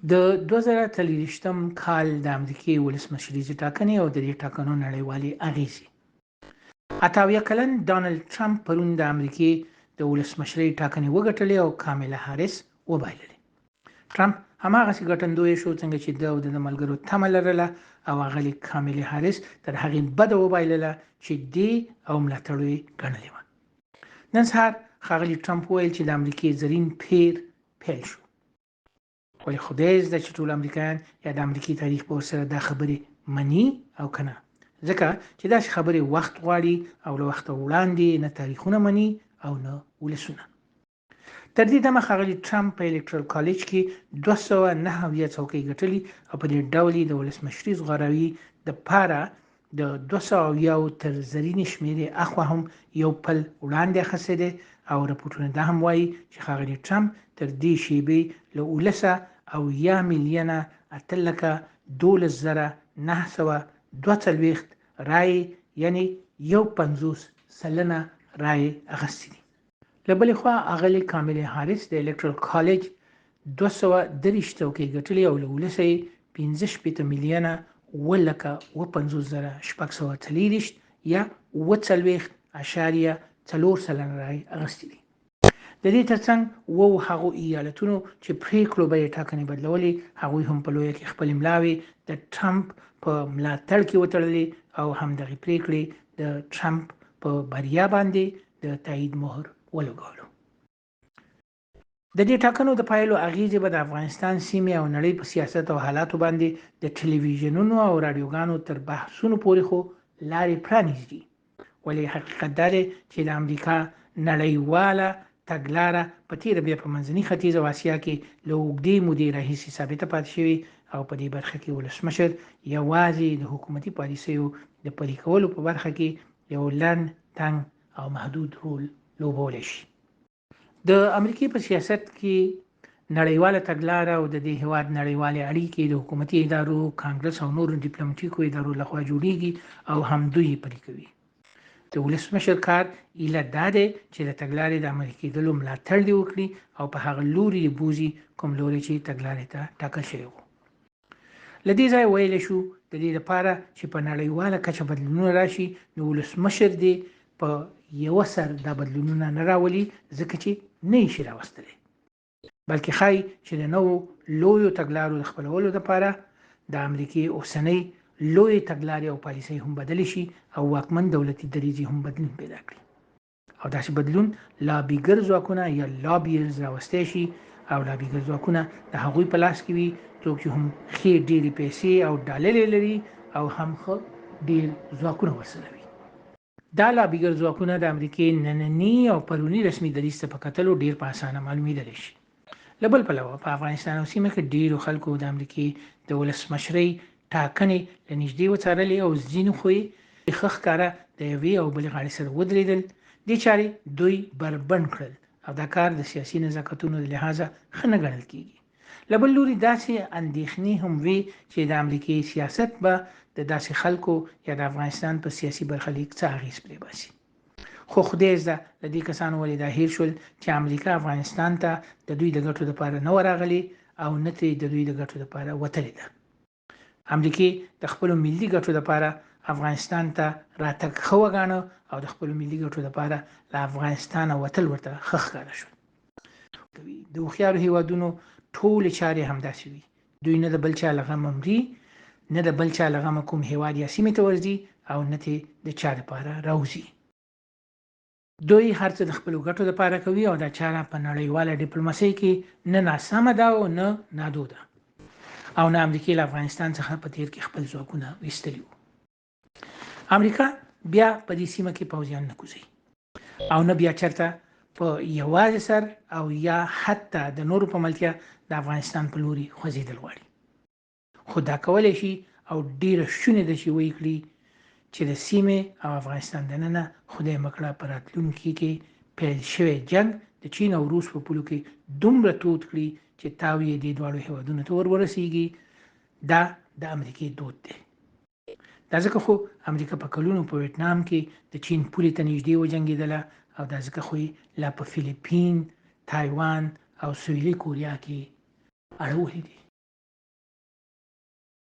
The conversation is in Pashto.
د 2023م کال د امریکای ولسمشریزې ټاکنې او د دې ټاکنو نړیوالې اغیزې. 88 کلن ډانلډ ټرمپ پرون د امریکای د ولسمشرۍ ټاکنې وګټلې او کاملا هاریس وبایللې. ټرمپ هماغسې ګټندوی شو څنګه چې د ملګرو تمه لرله او هغه کاملا هاریس تر هغې بده وبایلله چې دی او ملاتړ یې ګڼلې وه. نن سهار ښاغلي ټرمپ وویل چې د امریکای زرین پیر پیل شو. ولی خدای زده چې ټول امریکایان یا د امریکای تاریخ په سره دا خبرې مني او کنه، ځکه چې دا خبرې وخت غواړي او له وخت وړاندې نه تاریخونه مني او نه ولسونه. تر دې دمه ښاغلي ټرمپ په الکترال کالج کې 209 څوکۍ ګټلې او په دې ډول د ولسمشریز غوراوي د پاره د 200 تر زرینې شمیرې اخوا هم یو پل وړاندې اخیستی دی او راپورټونه دا هم وایي چې ښاغلي ټرمپ تر دې شیبې له 11,012,942 رایې یعنی 50% رایې اخیستې دي. له بلې خوا هغه کاملا هاریس د الکترال کالج 230 څوکۍ ګټلې او له ولسه یې 15,050,640 یا 40.4% رایې اخیستې دي. د دې ترڅنګ هغو ایالتونو چې پریکړو به ټاکنې بدلولې هغوی هم په لویه کې خپل املاوې د ټرمپ په ملاتړ کې وتړلې او همدغه پریکړې د ټرمپ په بریا باندې د تایید مهر ولګولو. د دې ټاکنو د پایلو اغیزې به د افغانستان سیمې او نړۍ په سیاست او حالاتو باندې د ټلویزیونونو او رادیوګانو تر بحثونو پورې خو لارې پرانیزي. ولی حقیقت دا دی چې د امریکا نړیواله تګلاره په تیره بیا په منځني ختیځ او اسیا کې له اوږدې مودې راهیسې ثابته پاتې شوې او په دې برخه کې ولسمشر یوازې د حکومتي پالیسیو د پلي کولو په برخه کې یو لنډ تنګ او محدود رول لوبولی شي. د امریکای په سیاست کې نړیواله تګلاره او د دې هیواد نړیوالې اړیکې د حکومتي ادارو، کانګرس او نورو ډیپلوماټیکو ادارو لخوا جوړیږي او همدوی پلي کوي. د ولسمشر کار ایله دا دی چې د تګلارې د عملي کېدلو ملاتړ دې وکړي او په هغه لوري بوزي کوم لوري چې تګلارې ته ټاکل شوی وو. له دې ځایه ویلی شو د دې لپاره چې په نړیواله کچه بدلونونه راشي نو ولسمشر دې په یو سر دا بدلونونه نه راولي ځکه چې نه یې شي راوستلی، بلکې ښایي چې د نوو لویو تګلارو د خپلولو لپاره د امریکای اوسنۍ لوی تګلارې او پالیسۍ هم بدل شي او واکمن دولتي دریځې هم بدلون پیدا کړي او داسې بدلون لابیګر ځواکونه یا لابیرز راوستی شي او لابیګر ځواکونه د هغوی په لاس کې وي څوک چې هم ښې ډېرې پیسې او ډالرې لري او هم ښه ډېر ځواکونه ورسره وي. دا لابیګر ځواکونه د امریکای ننني او پروني رسمي دریځ ته په کتلو ډېر په اسانه معلومېدلی شي. له بل پلوه په افغانستان او سیمه کې ډېرو خلکو د امریکای د ولسمشرۍ ټاکنې له نږدې وڅارلې او ځینو خو یې ښه ښکاره د یوې او بلې غاړې سره ودرېدل. دې چارې دوی بربنډ کړل او دا کار د سیاسي نزاکتونو له لحاظه ښه نه ګڼل کېږي. له بل لوري داسې اندېښنې هم وي چې د امریکای سیاست به د داسې خلکو یا د افغانستان په سیاسي برخلیک څه اغېز پرې باسي. خو خدای زده د دې کسانو ولې دا هیر شول چې امریکا افغانستان ته د دوی د ګټو لپاره نه ورغلي او نه ترې د دوی د ګټو لپاره وتلې ده. امریکای د خپلو ملي ګټو لپاره افغانستان ته راتګ ښه وګاڼه او د خپلو ملي ګټو لپاره له افغانستانه وتل ورته ښه ښکاره شول. د هوښیارو هیوادونو ټولې چارې همداسې وي. دوی نه د بل چا له غمه مري، نه د بل چا له غمه کوم هیواد یا سیمې ته ورځي او نه ترې د چا لپاره راوځي. دوی هر څه د خپلو ګټو لپاره کوي او دا چاره په نړیواله ډیپلوماسۍ کې نه ناسمه ده او نه نادوده او نه امریکای له افغانستان څخه په تیر کې خپل ځواکونه ویستلي وو. امریکا بیا په دې سیمه کې پوځیان نه کوزي او نه بیا چرته په یوازې سر او یا حتی د نورو په ملتیا د افغانستان په لوري خوځېدل غواړي. خو دا کولی شي او ډیره شونې ده چې ویې کړي چې د سیمې او افغانستان دننه خدای مکړه په راتلونکي کې پیل شوی جنګ د چین او روس په پولو کې دومره تود کړي چې تاو یې دې دواړو هیوادونو ته ورسیږي. دا د امریکای دود دی. دا ځکه خو امریکا په کلونو په ویتنام کې د چین پولې ته نږدې وجنګېدله او دا ځکه خو لا په فلیپین، تایوان او سویلي کوریا کې اړولې دي.